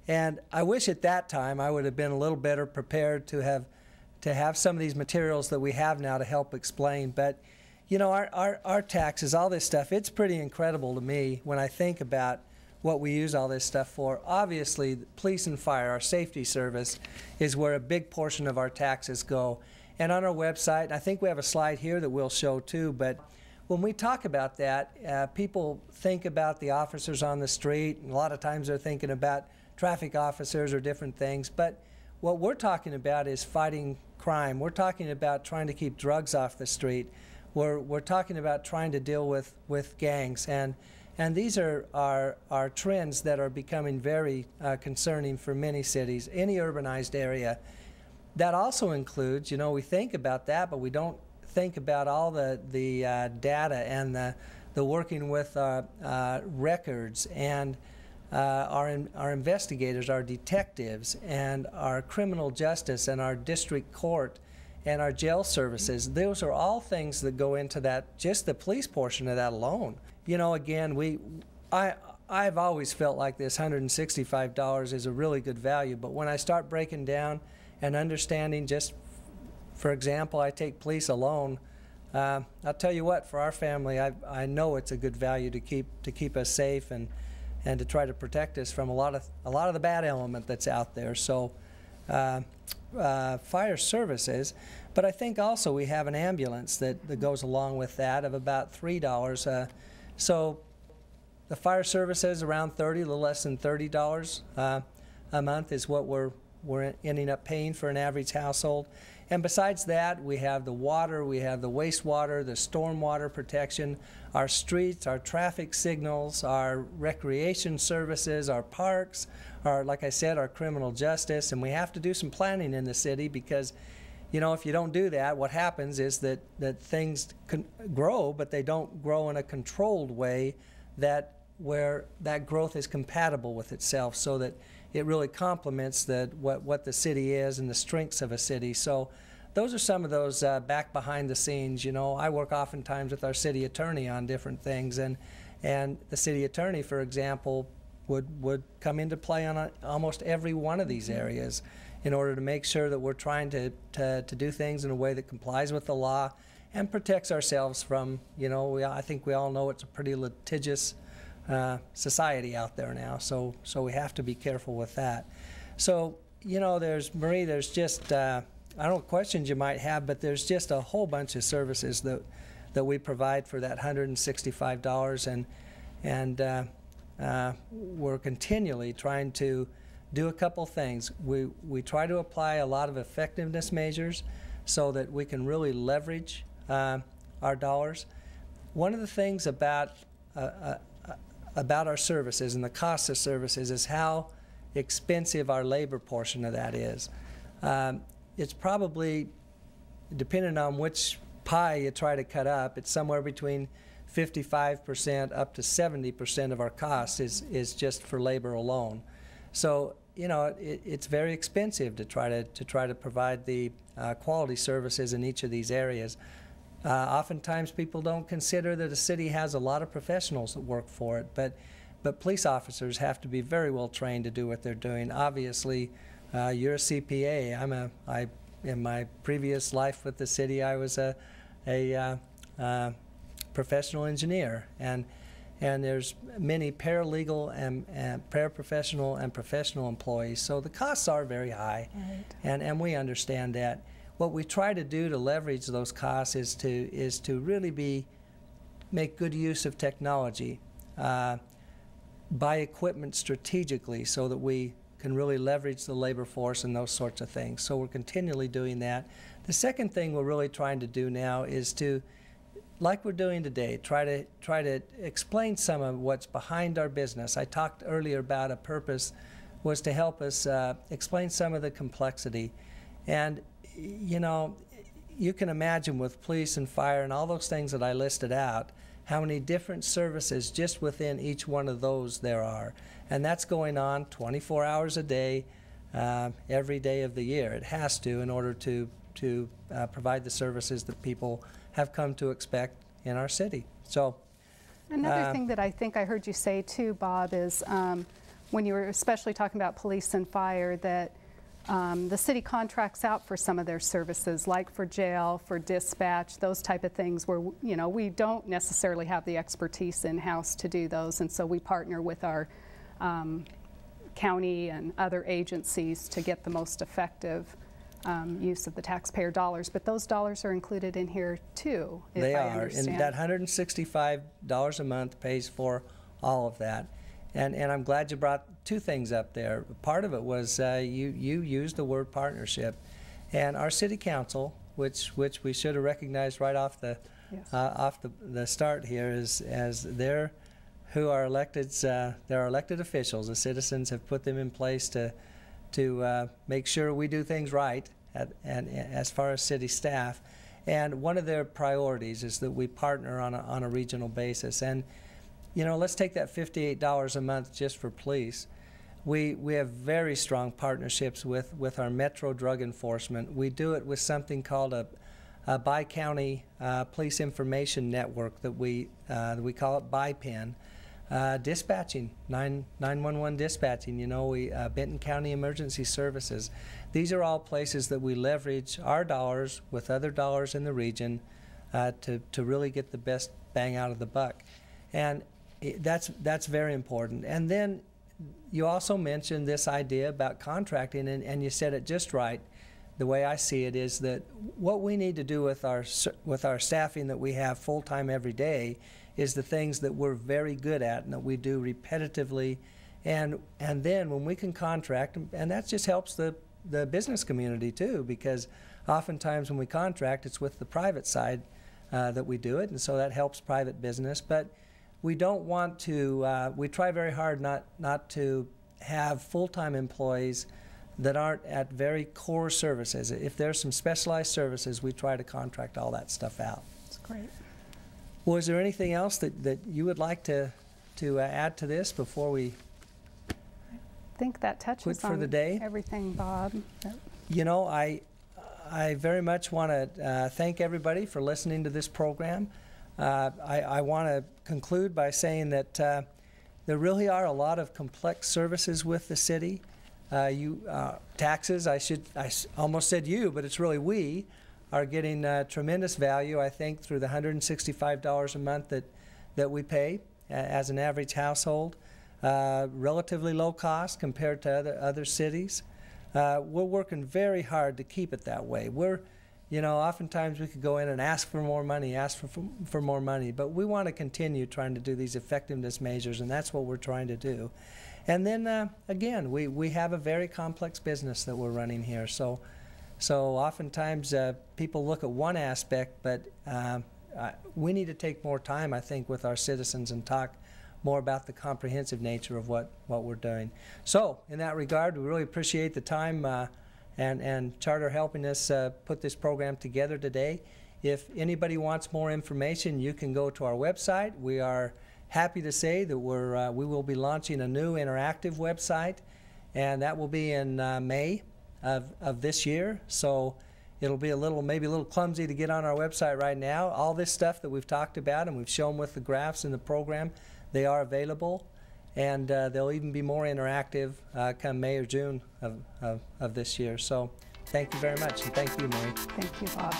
And I wish at that time I would have been a little better prepared to have some of these materials that we have now to help explain. But you know, our taxes, all this stuff, it's pretty incredible to me when I think about what we use all this stuff for. Obviously, police and fire, our safety service, is where a big portion of our taxes go. And on our website, I think we have a slide here that we'll show too, but when we talk about that, people think about the officers on the street, and a lot of times they're thinking about traffic officers or different things, but what we're talking about is fighting crime. We're talking about trying to keep drugs off the street. We're talking about trying to deal with gangs, and these are trends that are becoming very concerning for many cities, any urbanized area. That also includes, you know, we think about that, but we don't think about all the data and the working with records and our investigators, our detectives, and our criminal justice and our district court and our jail services. Those are all things that go into that, just the police portion of that alone. You know, again, I've always felt like this $165 is a really good value, but when I start breaking down and understanding, just for example, I take police alone, I'll tell you what, for our family, I know it's a good value to keep us safe and to try to protect us from a lot of the bad element that's out there. So fire services, but I think also we have an ambulance that goes along with that of about $3. So the fire services around $30, a little less than $30 a month is what we're ending up paying for an average household. And besides that, we have the water, we have the wastewater, the stormwater protection, our streets, our traffic signals, our recreation services, our parks, like I said, our criminal justice. And we have to do some planning in the city because, you know, if you don't do that, what happens is that things can grow, but they don't grow in a controlled way where that growth is compatible with itself, so that it really complements what the city is and the strengths of a city. So those are some of those back behind the scenes. You know, I work oftentimes with our city attorney on different things, and the city attorney, for example, would come into play on almost every one of these areas in order to make sure that we're trying to do things in a way that complies with the law and protects ourselves from, you know, I think we all know it's a pretty litigious society out there now, so we have to be careful with that. So, you know, Marie, there's just I don't know questions you might have, but there's just a whole bunch of services that we provide for that $165, and we're continually trying to do a couple things. We try to apply a lot of effectiveness measures so that we can really leverage our dollars. One of the things about our services and the cost of services is how expensive our labor portion of that is. It's probably, depending on which pie you try to cut up, it's somewhere between 55% up to 70% of our cost is just for labor alone. So, you know, it's very expensive to try to provide the quality services in each of these areas. Oftentimes people don't consider that a city has a lot of professionals that work for it, but police officers have to be very well trained to do what they're doing. Obviously, you're a CPA. In my previous life with the city, I was a professional engineer, and there's many paralegal and paraprofessional and professional employees. So the costs are very high, right. and we understand that. What we try to do to leverage those costs is to really make good use of technology, buy equipment strategically so that we can really leverage the labor force and those sorts of things. So we're continually doing that. The second thing we're really trying to do now is to, like we're doing today, try to explain some of what's behind our business. I talked earlier about a purpose was to help us explain some of the complexity. And you know, you can imagine with police and fire and all those things that I listed out, how many different services just within each one of those there are. And that's going on 24 hours a day, every day of the year. It has to, in order to provide the services that people have come to expect in our city. So another thing that I think I heard you say too, Bob, is when you were especially talking about police and fire, that the city contracts out for some of their services, like for jail, for dispatch, those type of things where, you know, we don't necessarily have the expertise in-house to do those, and so we partner with our county and other agencies to get the most effective use of the taxpayer dollars. But those dollars are included in here too, if They I are, understand. and that $165 a month pays for all of that. And I'm glad you brought two things up there. Part of it was you used the word partnership, and our city council, which we should have recognized right off the the start here, is as they're who are elected. They're elected officials. The citizens have put them in place to make sure we do things right, and as far as city staff. And one of their priorities is that we partner on a regional basis. And you know, let's take that $58 a month just for police. We have very strong partnerships with our Metro Drug Enforcement. We do it with something called a bi-county police information network that we call it BIPEN. Dispatching, 911 dispatching, you know, Benton County Emergency Services. These are all places that we leverage our dollars with other dollars in the region to really get the best bang out of the buck. And that's very important. And then you also mentioned this idea about contracting, and you said it just right. The way I see it is that what we need to do with our staffing that we have full-time every day is the things that we're very good at and that we do repetitively, and then when we can contract, and that just helps the business community too, because oftentimes when we contract, it's with the private side that we do it, and so that helps private business. But we don't want to, we try very hard not to have full-time employees that aren't at very core services. If there's some specialized services, we try to contract all that stuff out. That's great. Well, is there anything else that you would like to add to this before we I think that touches on the day? Everything, Bob. You know, I very much want to thank everybody for listening to this program. I want to conclude by saying that there really are a lot of complex services with the city. Taxes, I almost said you, but it's really we, are getting tremendous value, I think, through the $165 a month that we pay as an average household. Relatively low cost compared to other cities. We're working very hard to keep it that way. You know, oftentimes we could go in and ask for more money, for more money, but we want to continue trying to do these effectiveness measures, and that's what we're trying to do. And then, again, we have a very complex business that we're running here, so oftentimes people look at one aspect, but we need to take more time, I think, with our citizens and talk more about the comprehensive nature of what we're doing. So, in that regard, we really appreciate the time and Charter helping us put this program together today. If anybody wants more information, you can go to our website. We are happy to say that we will be launching a new interactive website, and that will be in May of this year. So it'll be maybe a little clumsy to get on our website right now. All this stuff that we've talked about and we've shown with the graphs in the program, they are available. And they'll even be more interactive come May or June of this year. So thank you very much, and thank you, Mary. Thank you, Bob.